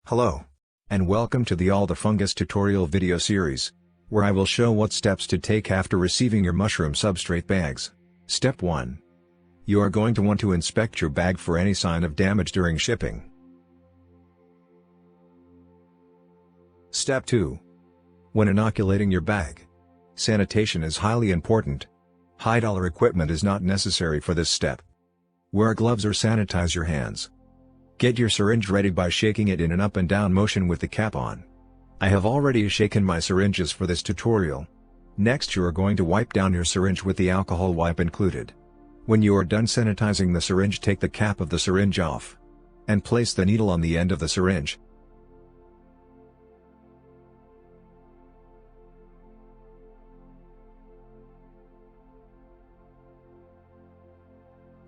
Hello, and welcome to the All the Fungus tutorial video series, where I will show what steps to take after receiving your mushroom substrate bags. Step 1. You are going to want to inspect your bag for any sign of damage during shipping. Step 2. When inoculating your bag, sanitation is highly important. High-dollar equipment is not necessary for this step. Wear gloves or sanitize your hands. Get your syringe ready by shaking it in an up and down motion with the cap on. I have already shaken my syringes for this tutorial. Next you are going to wipe down your syringe with the alcohol wipe included. When you are done sanitizing the syringe, take the cap of the syringe off and place the needle on the end of the syringe.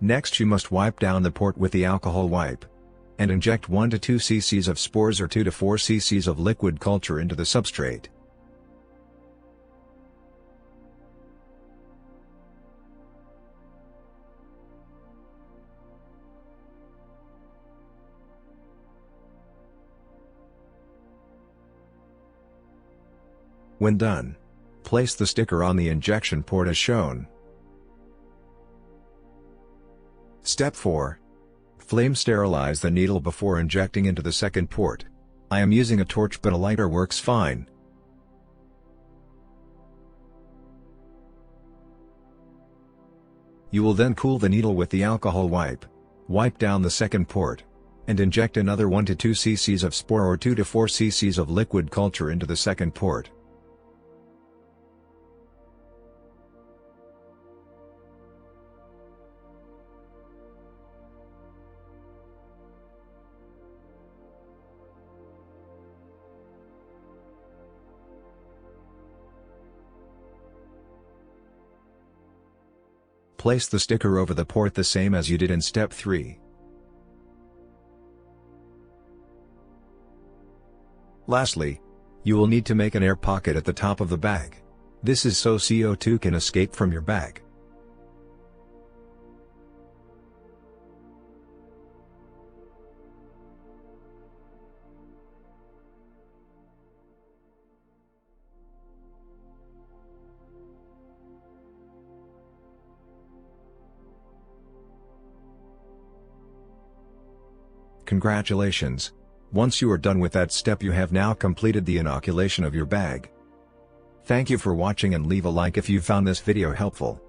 Next you must wipe down the port with the alcohol wipe and inject 1 to 2 cc of spores or 2 to 4 cc of liquid culture into the substrate. When done, place the sticker on the injection port as shown. Step 4. Flame sterilize the needle before injecting into the second port. I am using a torch, but a lighter works fine. You will then cool the needle with the alcohol wipe. Wipe down the second port and inject another 1 to 2 cc of spore or 2 to 4 cc of liquid culture into the second port. Place the sticker over the port the same as you did in step 3. Lastly, you will need to make an air pocket at the top of the bag. This is so CO2 can escape from your bag. Congratulations! Once you are done with that step, you have now completed the inoculation of your bag. Thank you for watching, and leave a like if you found this video helpful.